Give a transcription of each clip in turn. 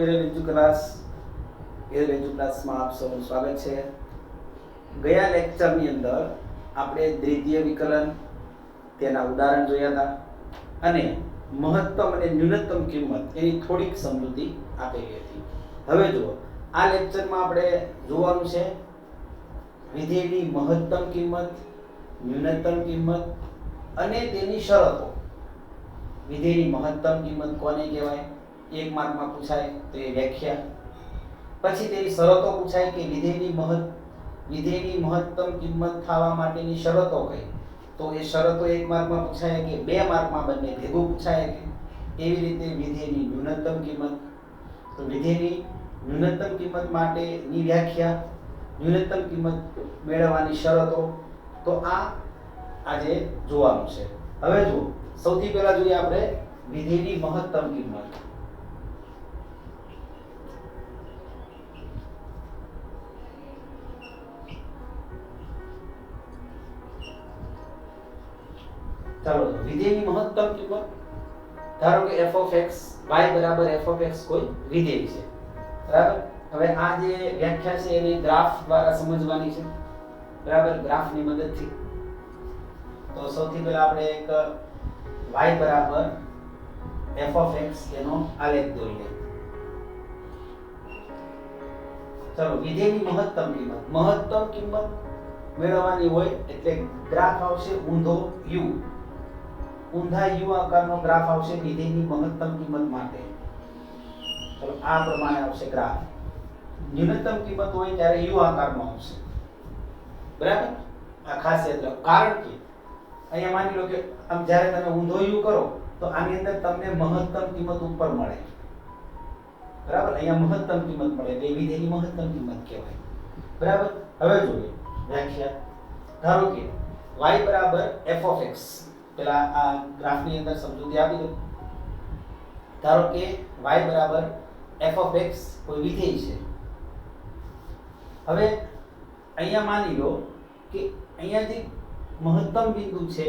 એરેવેન્જુ class. એરેવેન્જુ ક્લાસમાં આપ સૌનું સ્વાગત છે. ગયા લેક્ચરની અંદર આપણે દ્વિતીય વિકલન તેના ઉદાહરણ જોયા હતા અને મહત્તમ અને ન્યૂનતમ કિંમત એની થોડીક સમજૂતી આપેલી હતી. હવે જુઓ, આ લેક્ચરમાં આપણે જોવાનું છે વિધેયની મહત્તમ કિંમત, ન્યૂનતમ કિંમત અને તેની શરતો. વિધેયની મહત્તમ કિંમત કોને કહેવાય? 1 માર્કમાં પૂછાય તો એ વ્યાખ્યા. પછી તેની શરતો પૂછાય કે વિધેયની મહત્તમ કિંમત થવા માટેની શરતો કઈ, તો એ શરતો 1 માર્કમાં પૂછાય કે 2 માર્કમાં બંને ભેગું પૂછાય કે. એવી રીતે વિધેયની ન્યૂનતમ કિંમત, તો વિધેયની ન્યૂનતમ કિંમત માટેની વ્યાખ્યા, ન્યૂનતમ કિંમત મેળવવાની શરતો, તો આ આજે જોવાનું છે. હવે જુઓ, સૌથી પહેલા જોઈએ આપણે વિધેયની મહત્તમ કિંમત. ચાલો, વિધેયની મહત્તમ કિંમત, ધારો કે f of x, y બરાબર f of x કોઈ વિધેય છે, બરાબર. હવે આ જે વ્યાખ્યા છે એને ગ્રાફ દ્વારા સમજવાની છે, બરાબર, ગ્રાફની મદદથી. તો સૌથી પહેલા આપણે એક y બરાબર f of x એનો આલેખ દોરીએ. ચાલો, વિધેયની મહત્તમ કિંમત મેળવવાની હોય એટલે ગ્રાફ આવશે ઊંધો u, ઊંધા u આકારનો ગ્રાફ આવશે વિધેયની મહત્તમ કિંમત માટે. ચાલો, આ પ્રમાણે આવશે ગ્રાફ. ન્યૂનતમ કિંમત હોય ત્યારે u આકારનો આવશે, બરાબર. આ ખાસ યાદ રાખો, કારણ કે અહીંયા માની લો કે આમ જ્યારે તમે ઊંધો u કરો તો આની અંદર તમને મહત્તમ કિંમત ઉપર મળે, બરાબર. અહીંયા મહત્તમ કિંમત મળે એટલે વિધેયની મહત્તમ કિંમત કહેવાય, બરાબર. હવે જોઈએ વ્યાખ્યા. ધારો કે y બરાબર f of x, પેલા આ ગ્રાફની અંદર સમજૂતી આપી દો. ધારો કે y બરાબર f of x કોઈ વિધેય છે. હવે અહીંયા માની લો કે અહીંયા જે મહત્તમ બિંદુ છે,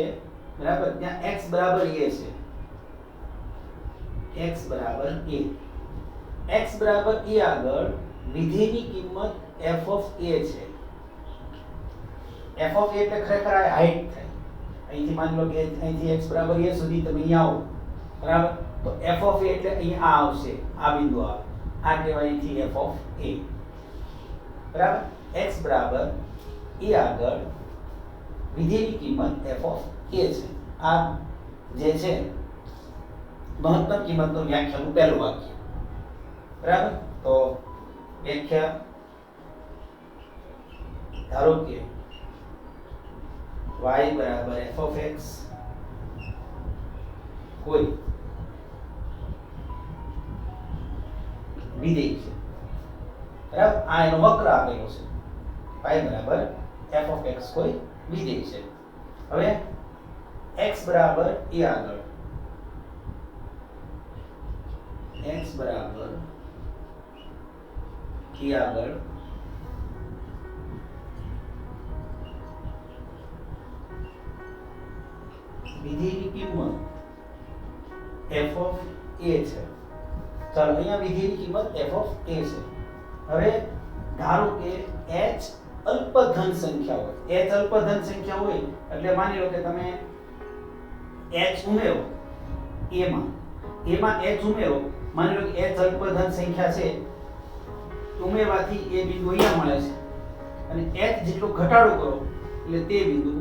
બરાબર, ત્યાં x બરાબર a છે. x બરાબર a. x બરાબર a આગળ વિધેયની કિંમત f of a છે. f of a એટલે ખરેખર આ હાઈટ થાય. અહીંથી માની લો કે અહીંથી x બરાબર a સુધી તમે અહીંયા આવો, બરાબર, તો f of a એટલે અહીંયા આ આવશે, આ બિંદુ આવે, આ કહેવાય અહીંથી f of a, બરાબર. x બરાબર a આગળ વિધેયની કિંમત f of a છે. આ જે છે મહત્તમ કિંમતનો વ્યાખ્યાનું પહેલું વાક્ય, બરાબર. તો વ્યાખ્યા, ધારો કે y બરાબર f of x કોઈ વિધેય છે, બરાબર. આ એનો વક્ર આપેલો છે, y બરાબર f of x કોઈ વિધેય છે. હવે x બરાબર a આગળ, x બરાબર a આગળ વિધેયની કિંમત f of a છે. ચાલો, અહીંયા વિધેયની કિંમત f of a છે. હવે ધારો કે h અલ્પધન સંખ્યા હોય, h અલ્પધન સંખ્યા હોય એટલે માની લો કે તમે h ઉમેરો એમાં h ઉમેરો, માની લો કે h અલ્પધન સંખ્યા છે, ઉમેરવાથી એ બિંદુ અહીંયા મળે છે અને h જેટલો ઘટાડો કરો એટલે તે બિંદુ,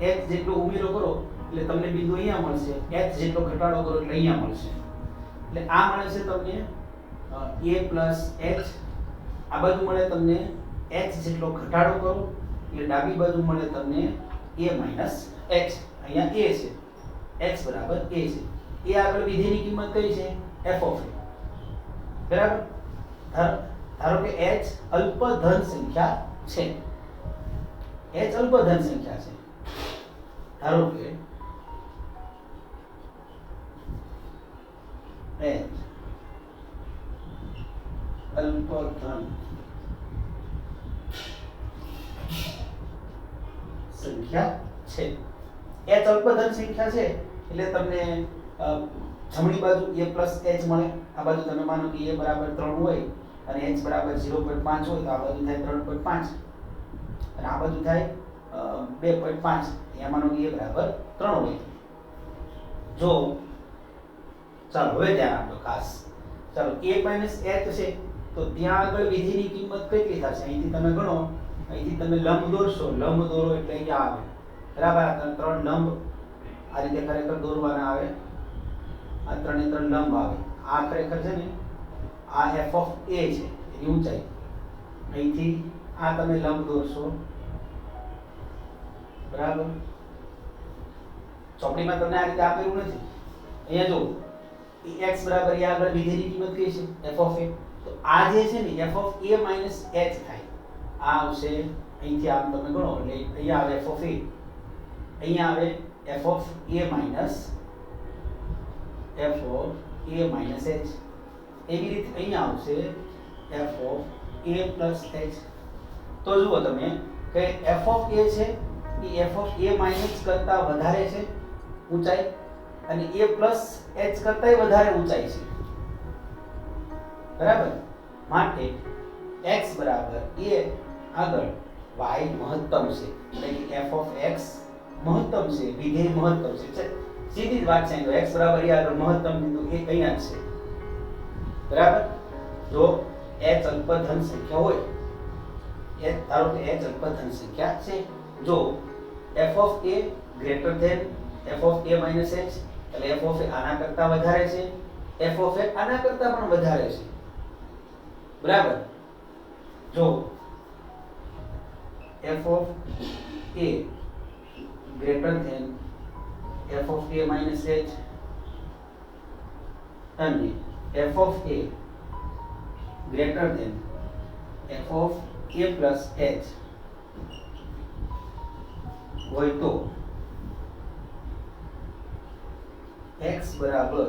h જેટલો ઉમેરો કરો એટલે તમને બિંદુ અહીંયા મળશે, h જેટલો ઘટાડો કરો એટલે અહીંયા મળશે. એટલે આ મળે છે તમને a plus h, આ બાજુ મળે તમને h જેટલો ઘટાડો કરો એટલે ડાબી બાજુ મળે તમને a minus h. અહીંયા a છે, x બરાબર a છે. એ આગળ વિધેયની કિંમત કઈ છે? f of a, બરાબર. ધારો કે h અલ્પધન સંખ્યા છે, h અલ્પધન સંખ્યા છે. ધારો કે h અલ્પધન સંખ્યા છે. h અલ્પધન સંખ્યા છે એટલે તમને જમણી બાજુ a પ્લસ h મળે. આ બાજુ તમે માનો કે a બરાબર 3 હોય અને h બરાબર 0.5 હોય તો આ બાજુ થાય 3.5 અને આ બાજુ થાય 2.5. અહીંયા માનો કે a બરાબર 3 હોય. જો ચાલો હવે ધ્યાન આપજો ખાસ. ચાલો a માઈનસ h છે તો ત્યાં આગળ વિધિની કિંમત કેટલી થશે? અહીંથી તમે ગણો, અહીંથી તમે લંબ દોરશો, લંબ દોરો એટલે અહીંયા આવે બરાબર. આ ત્રણ લંબ આ રીતે ખરેખર દોરવાના આવે, આ ત્રણે ત્રણ લંબ આવે. આ ખરેખર છે ને આ f ઓફ a છે એની ઊંચાઈ. અહીંથી આ તમે લંબ દોરશો બરાબર. ચોપડીમાં તમને આ રીતે આપેલું નથી. અહીંયા જો x બરાબર એ આગળ વિધેયની કિંમત કઈ છે? f of a. તો આ જે છે ને f of a minus h થાય. આ આવશે અહીંથી આમ તમે ગણો એટલે અહીંયા આવે f ઓફ a, અહીંયા આવે f of a minus h. એવી રીતે અહીંયા આવશે f of a plus h. તો જુઓ તમે કે f ઓફ a છે એ f ઓફ a માઈનસ કરતા વધારે છે ઊંચાઈ અને a પ્લસ h કરતાય વધારે ઊંચાઈ છે બરાબર. માટે x બરાબર a આગળ y મહત્તમ છે એટલે કે f ઓફ x મહત્તમ છે, વિધેય મહત્તમ છે. સીધી જ વાત છે. તો x બરાબર a આગળ મહત્તમ બિંદુ એ અહીંયા જ છે બરાબર. જો h અલ્પધન સંખ્યા હોય, ધારો કે h અલ્પધન સંખ્યા છે, જો f of a greater than f of a minus h એટલે f ઓફ a આના કરતા વધારે છે, f ઓફ a આના કરતા પણ વધારે છે બરાબર. જો f of a greater than f of a minus h અને f of a greater than f of a plus h હોય તો x બરાબર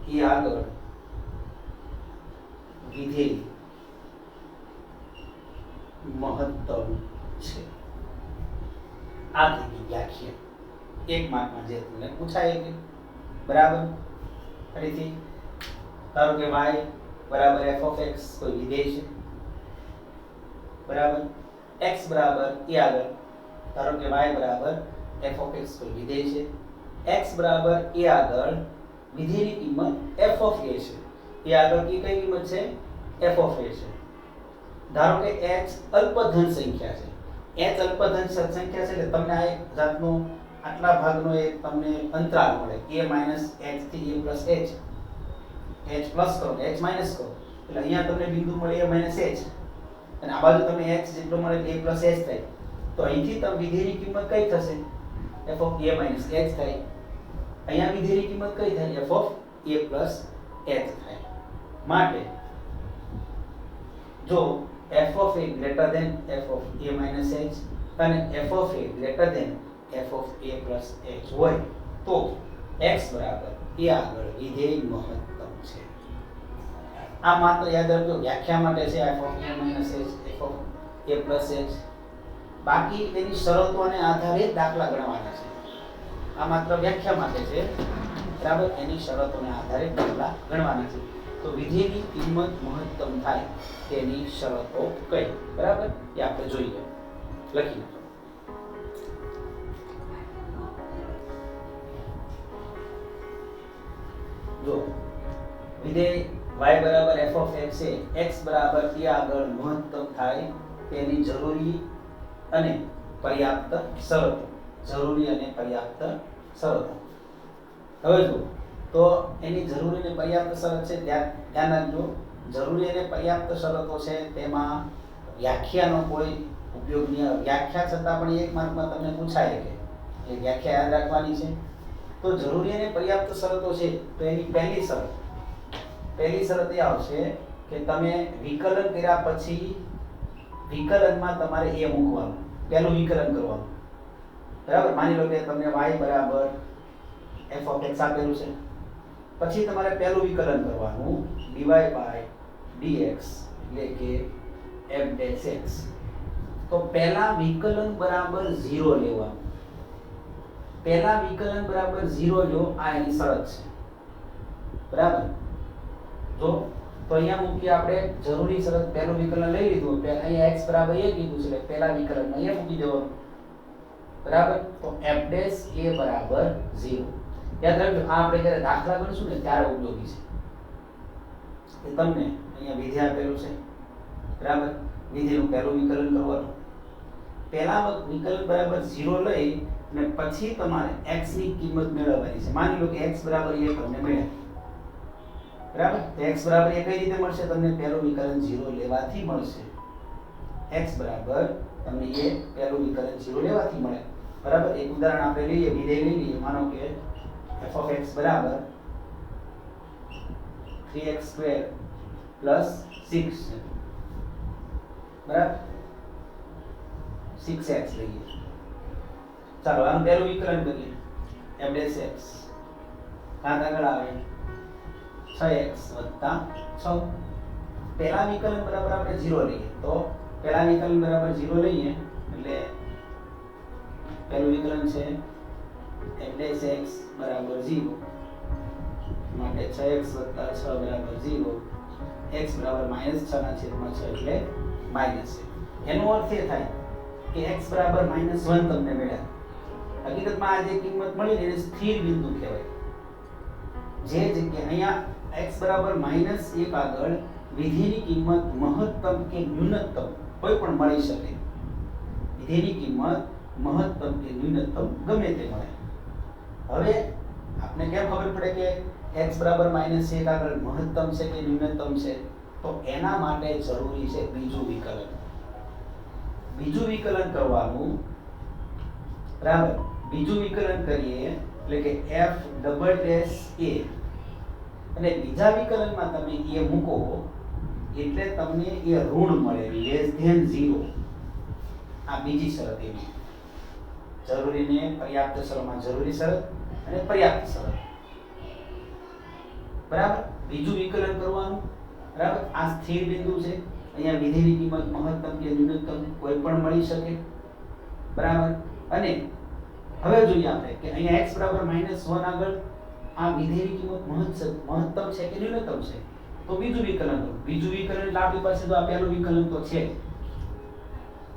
એ આગળ વિધેય મહત્તમ છે. આ થઈ ગઈ વ્યાખ્યા એક માર્કમાં જે તમને પૂછાય કે બરાબર. ફરીથી ધારો કે y બરાબર f ઓફ x કોઈ વિધેય છે બરાબર. x બરાબર એ આગળ ધારો કે y બરાબર f ઓફ x કોઈ વિધેય છે. x બરાબર એ આગળ વિધેયની કિંમત f ઓફ a છે. એ આગળ કઈ કિંમત છે? f ઓફ a છે. ધારો કે h અલ્પધન સંખ્યા છે. h અલ્પધન સંખ્યા છે એટલે તમને આ એક જાતનો આટલા ભાગનો એક તમને અંતરાલ મળે a માઈનસ h થી a plus h. h plus કરો h માઈનસ કરો એટલે અહીંયા તમને બિંદુ મળે a માઈનસ h અને આ બાજુ તમને h જેટલો મળે એટલે a પ્લસ h થાય. તો અહીંથી તમે વિધેયની કિંમત કઈ થશે? f of a minus h થાય. અહીંયા વિધેયની કિંમત કઈ થાય? f of a plus h થાય. માટે જો f of a greater than f of a minus h અને f of a greater than f of a plus h હોય તો x બરાબર એ આગળ વિધેય મહત્તમ છે. આ માત્ર યાદ રાખજો વ્યાખ્યા માટે છે f of a minus h f of a plus h. બાકી એની શરતોને આધારે દાખલા ગણવાના છે. આ માત્ર વ્યાખ્યા માટે છે બરાબર. એની શરતોને આધારે દાખલા ગણવાના છે. તો વિધેયની કિંમત મહત્તમ થાય તેની શરતો કઈ બરાબર એ આપણે જોઈએ. લખી નાખો. જો વિધેય y બરાબર f ઓફ x છે, x બરાબર t આગળ મહત્તમ થાય તેની જરૂરી અને પર્યાપ્ત શરતો. જરૂરી અને પર્યાપ્ત શરતો. હવે જો તો એની જરૂરી અને પર્યાપ્ત શરત છે ધ્યાન રાખજો. જરૂરી અને પર્યાપ્ત શરતો છે તેમાં વ્યાખ્યાનો કોઈ ઉપયોગ નહીં. વ્યાખ્યા છતાં પણ એક માર્કમાં તમને પૂછાય કે એ વ્યાખ્યા યાદ રાખવાની છે. તો જરૂરી અને પર્યાપ્ત શરતો છે તો એની પહેલી શરત એ આવશે કે તમે વિકલન કર્યા પછી વિકલનમાં તમારે a મૂકવાનું, પહેલું વિકલન કરવાનું બરાબર. માની લો કે તમને y બરાબર f ઓફ x આપેલું છે, પછી તમારે પહેલું વિકલન કરવાનું dy by dx એટલે કે f dash x. તો પહેલા વિકલન બરાબર 0 લેવાનું. પહેલા વિકલન બરાબર 0 લો, આ એની શરત છે. બરાબર, જો તો અહીંયા મૂકી આપણે જરૂરી શરત, પહેલું વિકલન લઈ લીધું, અહીંયા x બરાબર 1 કીધું છે, એટલે પહેલા વિકલન અહીંયા મૂકી દેવાનું. બરાબર, તો f ડેશ a બરાબર 0. યાદ રાખજો, આ આપણે જ્યારે દાખલા ગણશું ને ત્યારે ઉપયોગી છે. કે તમને અહીંયા વિધેય આપેલું છે. બરાબર, વિધેયનું પહેલું વિકલન કરવાનું. પહેલા વિકલન બરાબર 0 લઈ અને પછી તમારે x ની કિંમત મેળવવાની છે. માની લો કે x બરાબર 1 તમને મળ્યા. બરાબર, તો x બરાબર 1 કઈ રીતે મળશે? તમને પહેલું વિકલન 0 લેવાથી મળશે. x બરાબર તમને એ પહેલું વિકલન 0 લેવાથી મળે. બરાબર, એક ઉદાહરણ આપણે લઈએ, વિધેય લઈ લઈએ. માનો કે f of x બરાબર 3x² + 6 છે. બરાબર, 6x લઈએ. ચાલો આનું પહેલું વિકલન કરીએ. f ડેશ x ઘાત આગળ આવે 6x + 6. પહેલા વિકલન બરાબર આપણે 0 લઈએ, તો પહેલા વિકલન બરાબર 0 લઈએ એટલે પહેલું વિકલન છે f ડેશ x બરાબર 0 માટે 6x + 6 બરાબર 0. x બરાબર -6/6 એટલે માઈનસ છે. એનો અર્થ એ થાય કે x બરાબર -1 તમને મળ્યા. હકીકતમાં આ જે કિંમત મળી એને સ્થિર બિંદુ કહેવાય. જે જગ્યાએ અહીંયા x બરાબર -1 આગળ વિધેયની કિંમત મહત્તમ કે ન્યૂનતમ કોઈ પણ મળી શકે. વિધેયની કિંમત મહત્તમ કે ન્યૂનતમ ગમે તે મળે. હવે આપણે કેમ ખબર પડે કે x બરાબર -1 આગળ મહત્તમ છે કે ન્યૂનતમ છે? તો એના માટે જરૂરી છે બીજું વિકલન. બીજું વિકલન કરવાનું. બરાબર, બીજું વિકલન કરીએ એટલે કે f ડબલ ડેશ a, અને બીજા વિકલનમાં તમે a મૂકો એટલે તમને એ ઋણ મળે, <0. આ બીજી શરત એવી. જરૂરી ને પર્યાપ્ત શરતમાં જરૂરી શરત અને પર્યાપ્ત શરત. બરાબર, બીજું વિકલન કરવાનું. બરાબર, આ સ્થિર બિંદુ છે. અહીંયા વિધેયની કિંમત મહત્તમ કે ન્યૂનતમ કોઈ પણ મળી શકે. બરાબર, અને હવે જોઈએ આપણે કે અહીંયા x બરાબર -1 આગળ આ વિધેયની કિંમત મહત્તમ છે કે ન્યૂનતમ છે? તો બીજું વિકલન કરો. બીજું વિકલન એટલે આપણી પાસે તો આ પહેલું વિકલન તો છે,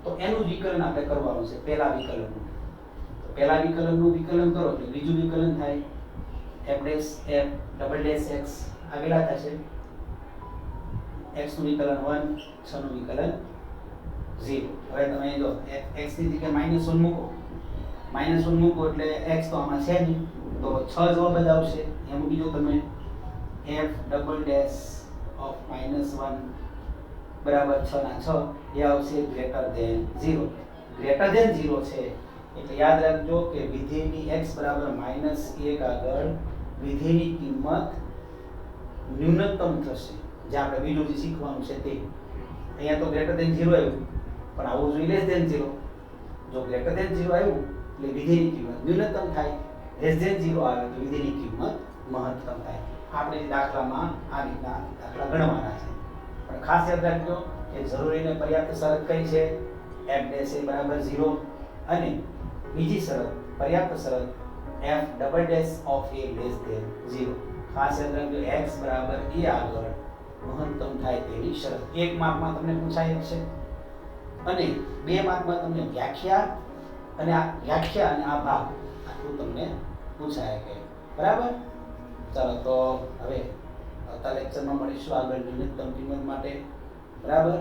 તો એનું વિકલન આપણે કરવાનું છે પહેલા વિકલનનું. તો પહેલા વિકલનનું વિકલન કરો એટલે બીજું વિકલન થાય f ડબલ ડેશ x આગેલા થશે. x નું વિકલન 1, 6 નું વિકલન 0. હવે તમે જો x ની જગ્યાએ -1 મૂકો. -1 મૂકો એટલે x તો આમાં છે નહીં, તો 6 જવાબ જ આવશે. એમ મૂકી દો તમે f ડબલ ડેશ ઓફ -1 બરાબર 6/6 એ આવશે >0. >0 છે એટલે યાદ રાખજો કે વિધેયની x બરાબર -1 આગળ વિધેયની કિંમત ન્યૂનતમ થશે. જે આપણે બીજું જે શીખવાનું છે તે. અહીંયા તો >0 આવ્યું, પણ આવું જોઈએ <0. જો >0 આવ્યું એટલે વિધેયની કિંમત ન્યૂનતમ થાય, <0 આવે તો વિધેયની કિંમત મહત્તમ થાય. આપણે દાખલામાં આ રીતના દાખલા ગણવાના છે. પણ ખાસ યાદ રાખજો કે જરૂરી ને પર્યાપ્ત શરત કઈ છે? f ડેશ a બરાબર 0, અને બીજી શરત પર્યાપ્ત શરત f double dash of a less than 0. ખાસ યાદ રાખજો x બરાબર a આગળ મહત્તમ થાય તેવી શરત. એક માર્કમાં તમને પૂછાય છે, અને બે માર્કમાં તમને વ્યાખ્યા અને આ ભાગ આટલું તમને પૂછાય કે. બરાબર, ચાલો તો હવે આવતા લેક્ચરમાં મળીશું આગળ ન્યૂનતમ કિંમત માટે. બરાબર.